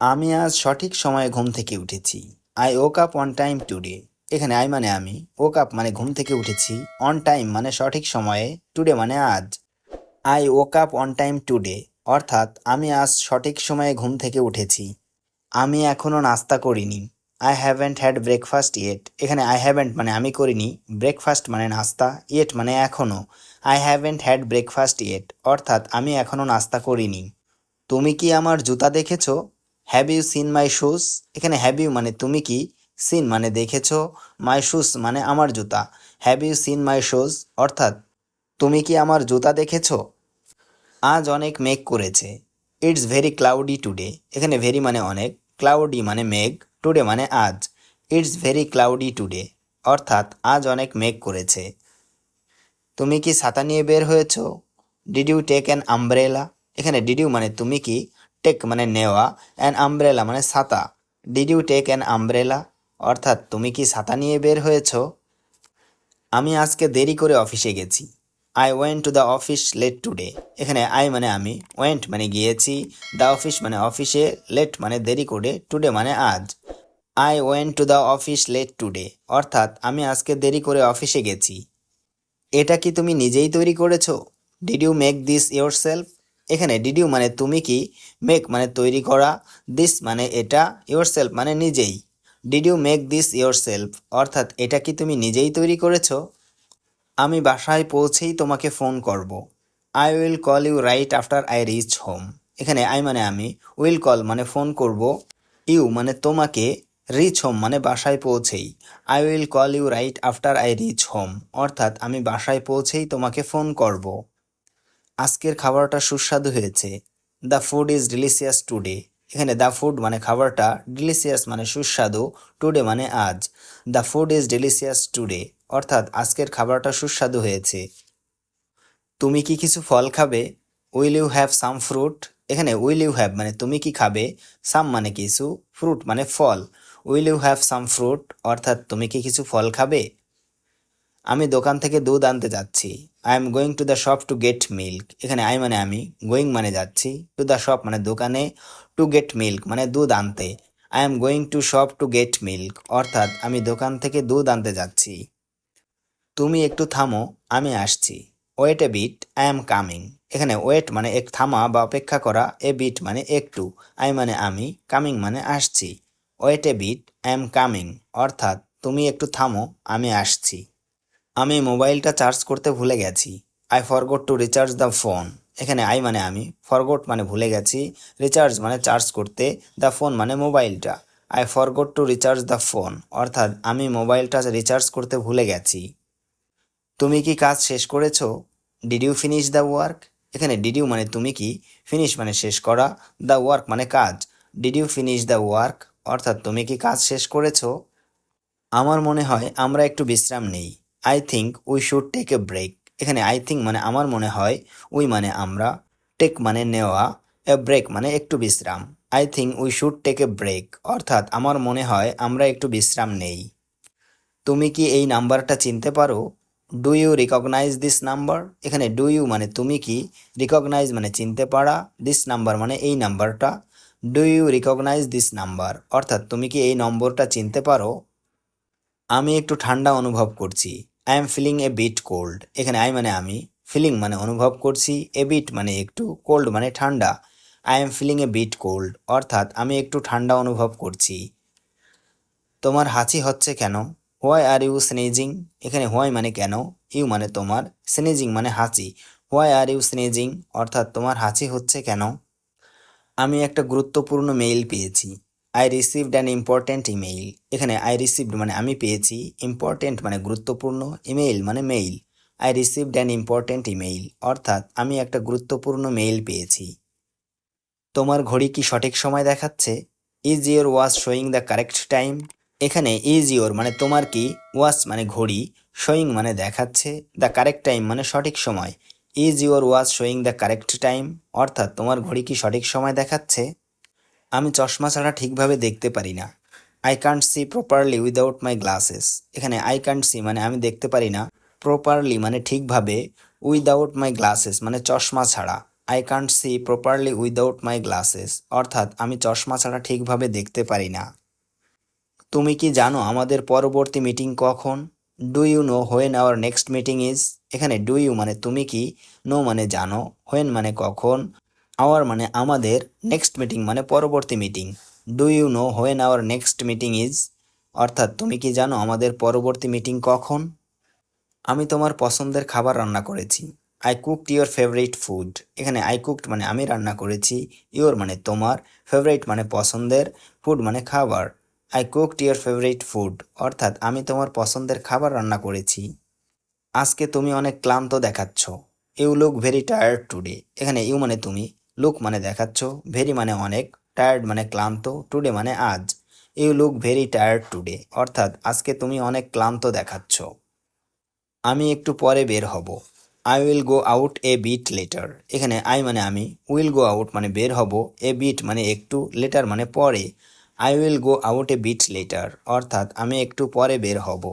আমি আজ সঠিক সময়ে ঘুম থেকে উঠেছি। I woke up on time today. এখানে আই মানে আমি, ওক আপ মানে ঘুম থেকে উঠেছি, অন টাইম মানে সঠিক সময়ে, টুডে মানে আজ। I woke up on time today অর্থাৎ আমি আজ সঠিক সময়ে ঘুম থেকে উঠেছি। আমি এখনো নাস্তা করিনি। I haven't had breakfast yet. এখানে আই হ্যাভেন্ট মানে আমি করিনি, ব্রেকফাস্ট মানে নাস্তা, ইয়েট মানে এখনো। I haven't had breakfast yet অর্থাৎ আমি এখনো নাস্তা করিনি। তুমি কি আমার জুতা দেখেছো? Have you seen my shoes? এখানে হ্যাভ ইউ মানে তুমি কি, সিন মানে দেখেছো, মাই শুজ মানে আমার জুতা। Have you seen my shoes অর্থাৎ তুমি কি আমার জুতা দেখেছো? আজ অনেক মেঘ করেছে। It's very cloudy today. এখানে ভেরি মানে অনেক, ক্লাউডি মানে মেঘ, টুডে মানে আজ। ইটস ভেরি ক্লাউডি টুডে অর্থাৎ আজ অনেক মেঘ করেছে। তুমি কি ছাতা নিয়ে বের হয়েছো? Did you take an umbrella? এখানে ডিড ইউ মানে তুমি কি, টেক মানে নেওয়া, অ্যান আমব্রেলা মানে ছাতা। Did you take an umbrella অর্থাৎ তুমি কি ছাতা নিয়ে বের হয়েছো? আমি আজকে দেরি করে অফিসে গেছি। I went to the office late today. এখানে আই মানে আমি, ওয়েন্ট মানে গিয়েছি, দ্য অফিস মানে অফিসে, লেট মানে দেরি করে, টুডে মানে আজ। I went to the office late today অর্থাৎ আমি আজকে দেরি করে অফিসে গেছি। এটা কি তুমি নিজেই তৈরি করেছো? Did you make this yourself? এখানে ডিড ইউ মানে তুমি কি, মেক মানে তৈরি করা, দিস মানে এটা, ইয়োর সেলফ মানে নিজেই। Did you make this yourself অর্থাৎ এটা কি তুমি নিজেই তৈরি করেছো? আমি বাসায় পৌঁছেই তোমাকে ফোন করব। I will call you right after I reach home. এখানে আই মানে আমি, উইল কল মানে ফোন করব, ইউ মানে তোমাকে, রিচ হোম মানে বাসায় পৌঁছেই। I will call you right after I reach home অর্থাৎ আমি বাসায় পৌঁছেই তোমাকে ফোন করব। আজকের খাবারটা সুস্বাদু হয়েছে। The food is delicious today. এখানে দ্য ফুড মানে খাবারটা, ডিলিশিয়াস মানে সুস্বাদু, টুডে মানে আজ। The food is delicious today অর্থাৎ আজকের খাবারটা সুস্বাদু হয়েছে। তুমি কি কিছু ফল খাবে? Will you have some fruit? এখানে উইল ইউ হ্যাভ মানে তুমি কি খাবে, সাম মানে কিছু, ফ্রুট মানে ফল। Will you have some fruit অর্থাৎ তুমি কি কিছু ফল খাবে? আমি দোকান থেকে দুধ আনতে যাচ্ছি। I am going to the shop to get milk. এখানে আই মানে আমি, গোয়িং মানে যাচ্ছি, টু দ্য শপ মানে দোকানে, টু গেট মিল্ক মানে দুধ আনতে। I am going to shop to get milk অর্থাৎ আমি দোকান থেকে দুধ আনতে যাচ্ছি। তুমি একটু থামো, আমি আসছি। Wait a bit, I am coming. এখানে ওয়েট মানে এক থামা বা অপেক্ষা করা, এ বিট মানে একটু, আই মানে আমি, কামিং মানে আসছি। Wait a bit, I am coming অর্থাৎ তুমি একটু থামো, আমি আসছি। আমি মোবাইলটা চার্জ করতে ভুলে গেছি। I forgot to recharge the phone. এখানে আই মানে আমি, ফরগট মানে ভুলে গেছি, রিচার্জ মানে চার্জ করতে, দ্য ফোন মানে মোবাইলটা। I forgot to recharge the phone অর্থাৎ আমি মোবাইলটা রিচার্জ করতে ভুলে গেছি। তুমি কি কাজ শেষ করেছো? Did you finish the work? এখানে ডিড ইউ মানে তুমি কি, ফিনিশ মানে শেষ করা, দ্য ওয়ার্ক মানে কাজ। Did you finish the work অর্থাৎ তুমি কি কাজ শেষ করেছো? আমার মনে হয় আমরা একটু বিশ্রাম নেই। I think we should take a break. এখানে আই থিঙ্ক মানে আমার মনে হয়, উই মানে আমরা, টেক মানে নেওয়া, এ ব্রেক মানে একটু বিশ্রাম। I think we should take a break অর্থাৎ আমার মনে হয় আমরা একটু বিশ্রাম নেই। তুমি কি এই নাম্বারটা চিনতে পারো? Do you recognise this number? এখানে ডু ইউ মানে তুমি কি, রিকগনাইজ মানে চিনতে পারা, দিস নাম্বার মানে এই নাম্বারটা। Do you recognise this number অর্থাৎ তুমি কি এই নম্বরটা চিনতে পারো? আমি একটু ঠান্ডা অনুভব করছি। I am feeling a bit cold. এখানে আই মানে আমি, ফিলিং মানে অনুভব করছি, এ বিট মানে একটু, কোল্ড মানে ঠান্ডা। I am feeling a bit cold অর্থাৎ আমি একটু ঠান্ডা অনুভব করছি। তোমার হাঁচি হচ্ছে কেন? Why are you sneezing? এখানে হোয়াই মানে কেন, ইউ মানে তোমার, স্নেজিং মানে হাঁচি। হোয়াই আর ইউ স্নেজিং অর্থাৎ তোমার হাঁচি হচ্ছে কেন? আমি একটা গুরুত্বপূর্ণ মেইল পেয়েছি। I received an important email. এখানে আই রিসিভড মানে আমি পেয়েছি, ইম্পর্ট্যান্ট মানে গুরুত্বপূর্ণ, ইমেইল মানে mail. I received an important email অর্থাৎ আমি একটা গুরুত্বপূর্ণ মেইল পেয়েছি। তোমার ঘড়ি কি সঠিক সময় দেখাচ্ছে? Is your watch showing the correct time? এখানে ইজ ইয়োর মানে তোমার কি, ওয়াচ মানে ঘড়ি, শোয়িং মানে দেখাচ্ছে, দ্য কারেক্ট টাইম মানে সঠিক সময়। Is your watch showing the correct time অর্থাৎ তোমার ঘড়ি কি সঠিক সময় দেখাচ্ছে? আমি চশমা ছাড়া ঠিকভাবে দেখতে পারি না। I can't see properly without my glasses. এখানে আই কান্ট সি মানে আমি দেখতে পারি না, প্রপারলি মানে ঠিকভাবে, উইদাউট মাই গ্লাসেস মানে চশমা ছাড়া। I can't see properly without my glasses, অর্থাৎ আমি চশমা ছাড়া ঠিকভাবে দেখতে পারি না। তুমি কি জানো আমাদের পরবর্তী মিটিং কখন? Do you know when our next meeting is? এখানে ডু ইউ মানে তুমি কি, নো মানে জানো, হোয়েন মানে কখন, আওয়ার মানে আমাদের, নেক্সট মিটিং মানে পরবর্তী meeting. Do you know when our next meeting is, অর্থাৎ তুমি কি জানো আমাদের পরবর্তী মিটিং কখন? আমি তোমার পছন্দের খাবার রান্না করেছি। I cooked your favourite food. এখানে আই কুকড মানে আমি রান্না করেছি, ইয়োর মানে তোমার, ফেভারিট মানে পছন্দের, ফুড মানে খাবার। I cooked your favourite food, অর্থাৎ আমি তোমার পছন্দের খাবার রান্না করেছি। আজকে তুমি অনেক ক্লান্ত দেখাচ্ছ। You look very tired today. এখানে ইউ মানে তুমি, লুক মানে দেখাচ্ছ, ভেরি মানে অনেক, টায়ার্ড মানে ক্লান্ত, টুডে মানে আজ। You look very tired today, অর্থাৎ আজকে তুমি অনেক ক্লান্ত দেখাচ্ছ। আমি একটু পরে বের হব। I will go out a bit later. এখানে আই মানে আমি, উইল গো আউট মানে বের হব, এ বিট মানে একটু, লেটার মানে পরে। I will go out a bit later, অর্থাৎ আমি একটু পরে বের হব।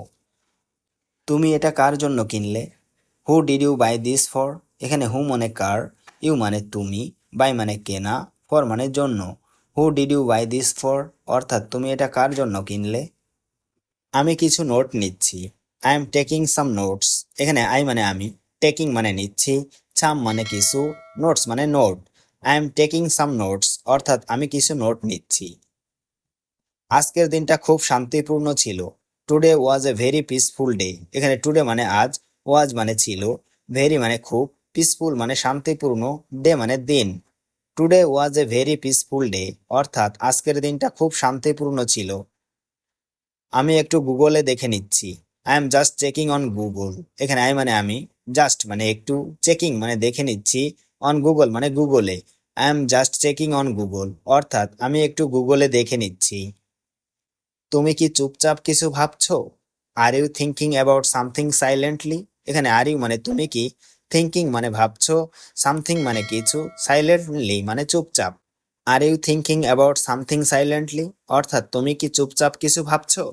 তুমি এটা কার জন্য কিনলে? Who did you buy this for? এখানে হু মানে কার, ইউ মানে তুমি, বাই মানে কেনা, ফর মানে জন্য। Who did you buy this for, অর্থাৎ তুমি এটা কার জন্য কিনলে? আমি কিছু নোট নিচ্ছি। I am taking some notes. এখানে আই মানে আমি, টেকিং মানে নিচ্ছি, সাম মানে কিছু, নোটস মানে note. I am taking some notes, অর্থাৎ আমি কিছু নোট নিচ্ছি। আজকের দিনটা খুব শান্তিপূর্ণ ছিল। Today was a very peaceful day. এখানে টুডে মানে আজ, ওয়াজ মানে ছিল, ভেরি মানে খুব, পিসফুল মানে শান্তিপূর্ণ, ডে মানে দিন। Today was a very peaceful day, অর্থাৎ আজকের দিনটা খুব শান্তিপূর্ণ ছিল। আমি একটু গুগলে দেখে নিচ্ছি। I am just checking on Google. এখানে আই মানে আমি, জাস্ট মানে একটু, চেকিং মানে দেখে নিচ্ছি, অন গুগল মানে গুগলে। I am just checking on Google, অর্থাৎ আমি একটু গুগলে দেখে নিচ্ছি। তুমি কি চুপচাপ কিছু ভাবছো? Are you thinking about something silently? এখানে আর ইউ মানে তুমি কি, থিঙ্কিং মানে ভাবছো, সামথিং মানে কিছু, সাইলেন্টলি মানে চুপচাপ। Are you thinking about something silently, অর্থাৎ তুমি কি চুপচাপ কিছু ভাবছো?